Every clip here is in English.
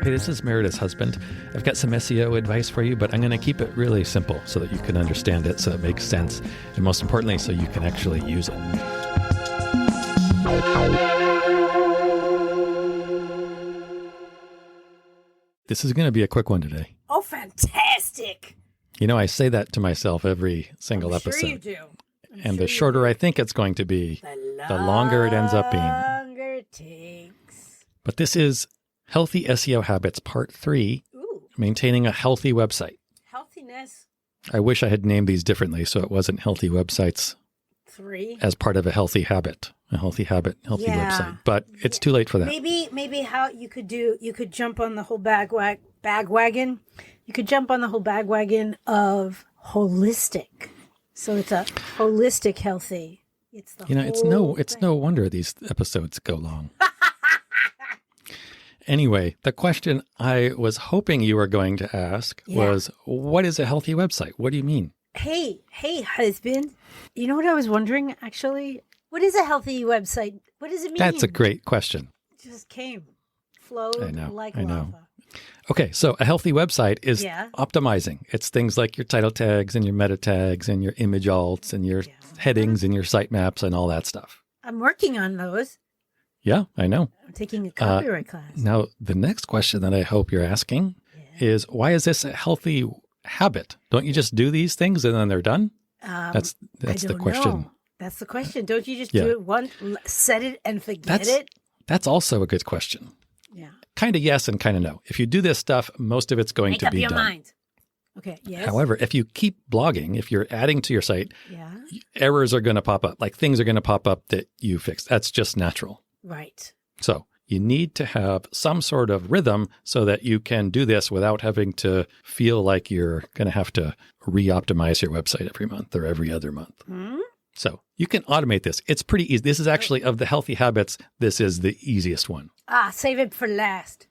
Hey, this is Meredith's husband. I've got some SEO advice for you, but I'm going to keep it really simple so that you can understand it, so it makes sense, and most importantly, so you can actually use it. This is going to be a quick one today. Oh, fantastic. You know, I say that to myself every single episode. Sure you do. And the shorter I think it's going to be, the longer it ends up being. Longer it takes. But this is Healthy SEO Habits, Part 3, Maintaining a Healthy Website. Healthiness. I wish I had named these differently so it wasn't Healthy Websites 3. as part of a healthy habit. A healthy habit, healthy website. But it's too late for that. Maybe how you could jump on the whole bagwagon. You could jump on the whole bagwagon of holistic. So it's a holistic healthy. It's the it's no wonder these episodes go long. Anyway, the question I was hoping you were going to ask was, what is a healthy website? What do you mean? Hey, husband. You know what I was wondering, actually? What is a healthy website? What does it mean? That's a great question. It just flowed like lava. Okay, so a healthy website is optimizing. It's things like your title tags and your meta tags and your image alts and your headings and your sitemaps and all that stuff. I'm working on those. Yeah, I know. I'm taking a copyright class. Now, the next question that I hope you're asking is, why is this a healthy habit? Don't you just do these things and then they're done? That's the question. Know. That's the question. Don't you just do it once, set it and forget it? That's also a good question. Yeah. Kind of yes and kind of no. If you do this stuff, most of it's going to be done. Make up your mind. Okay, yes. However, if you keep blogging, if you're adding to your site, errors are going to pop up. Like things are going to pop up that you fixed. That's just natural. Right. So you need to have some sort of rhythm so that you can do this without having to feel like you're going to have to re-optimize your website every month or every other month. Mm-hmm. So you can automate this. It's pretty easy. This is actually, of the healthy habits, this is the easiest one. Save it for last.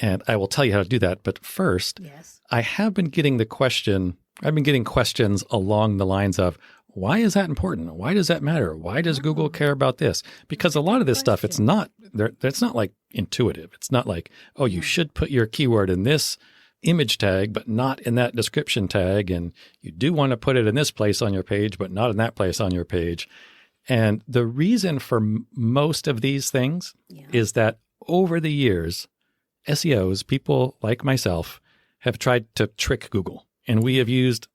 And I will tell you how to do that. But first, I have been getting questions along the lines of, why is that important? Why does that matter? Why does Google care about this? Because a lot of this stuff, it's not like intuitive. It's not like, you should put your keyword in this image tag, but not in that description tag. And you do want to put it in this place on your page, but not in that place on your page. And the reason for most of these things is that over the years, SEOs, people like myself, have tried to trick Google. And we have used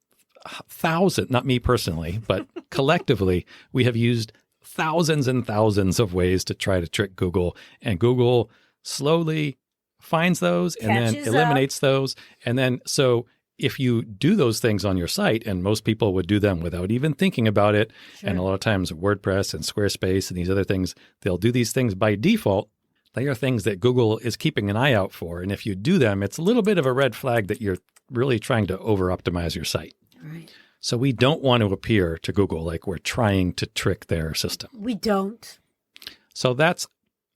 thousands, not me personally, but collectively, we have used thousands and thousands of ways to try to trick Google. And Google slowly finds those and then eliminates those. And then, so if you do those things on your site, and most people would do them without even thinking about it, and a lot of times WordPress and Squarespace and these other things, they'll do these things by default. They are things that Google is keeping an eye out for. And if you do them, it's a little bit of a red flag that you're really trying to over-optimize your site. Right. So we don't want to appear to Google like we're trying to trick their system. We don't. So that's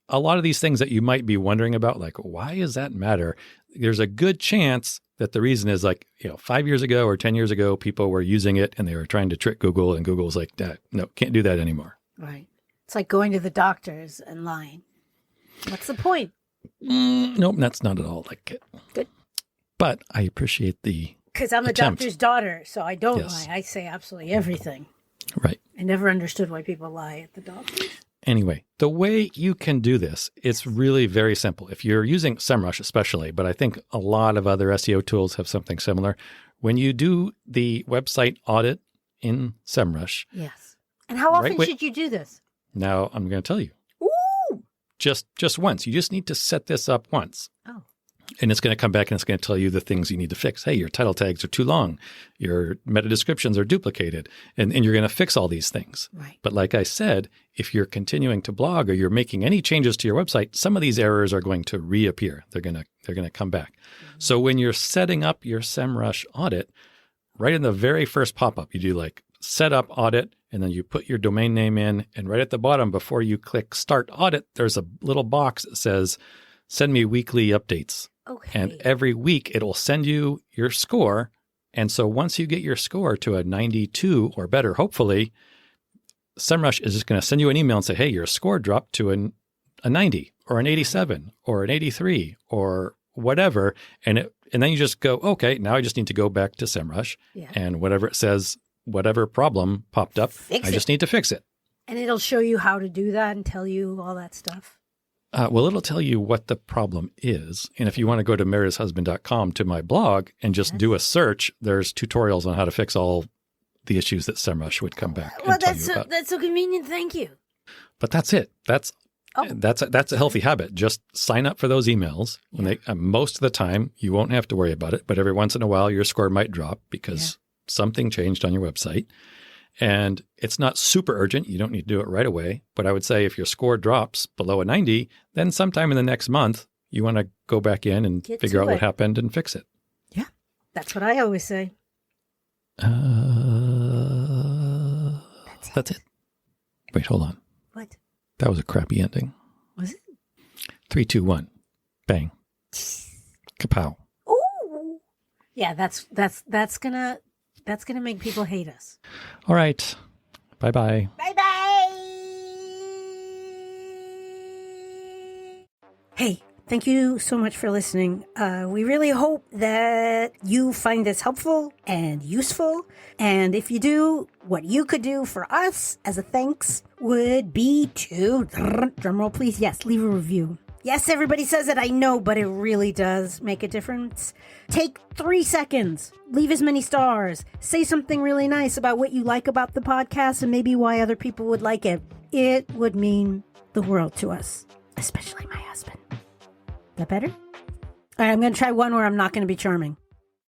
a lot of these things that you might be wondering about, like, why does that matter? There's a good chance that the reason is 5 years ago or 10 years ago, people were using it and they were trying to trick Google, and Google's like, no, can't do that anymore. Right. It's like going to the doctors and lying. What's the point? Nope, that's not at all like it. Good. But I appreciate the Because I'm attempt. A doctor's daughter, so I don't lie. I say absolutely everything. Right. I never understood why people lie at the doctors. Anyway, the way you can do this, it's really very simple. If you're using SEMrush especially, but I think a lot of other SEO tools have something similar. When you do the website audit in SEMrush. Yes. And how often should you do this? Now I'm going to tell you. Ooh! Just once. You just need to set this up once. Oh. And it's going to come back and it's going to tell you the things you need to fix. Hey, your title tags are too long. Your meta descriptions are duplicated. And you're going to fix all these things. Right. But like I said, if you're continuing to blog or you're making any changes to your website, some of these errors are going to reappear. They're going to come back. Mm-hmm. So when you're setting up your SEMrush audit, right in the very first pop-up, you do like set up audit, and then you put your domain name in. And right at the bottom, before you click start audit, there's a little box that says, send me weekly updates. Okay. And every week it will send you your score. And so once you get your score to a 92 or better, hopefully, SEMrush is just going to send you an email and say, hey, your score dropped to a 90 or an 87 or an 83 or whatever. And then you just go, okay, now I just need to go back to SEMrush and whatever it says, whatever problem popped up, I just need to fix it. And it'll show you how to do that and tell you all that stuff. Well, it'll tell you what the problem is. And if you want to go to meredithhusband.com to my blog and just do a search, there's tutorials on how to fix all the issues that SEMrush would come back and tell you about. That's so convenient. Thank you. But that's it. That's a healthy habit. Just sign up for those emails. When they most of the time, you won't have to worry about it. But every once in a while, your score might drop because something changed on your website. And it's not super urgent. You don't need to do it right away. But I would say if your score drops below a 90, then sometime in the next month, you want to go back in and figure out what happened and fix it. Yeah, that's what I always say. That's it. Wait, hold on. What? That was a crappy ending. Was it? 3, 2, 1. Bang. Kapow. Ooh. Yeah, that's gonna make people hate us. All right. Bye-bye. Bye-bye. Hey, thank you so much for listening. We really hope that you find this helpful and useful. And if you do, what you could do for us as a thanks would be to, drumroll please, yes, leave a review. Yes, everybody says it, I know, but it really does make a difference. Take 3 seconds, leave as many stars, say something really nice about what you like about the podcast and maybe why other people would like it. It would mean the world to us, especially my husband. That better? All right, I'm going to try one where I'm not going to be charming.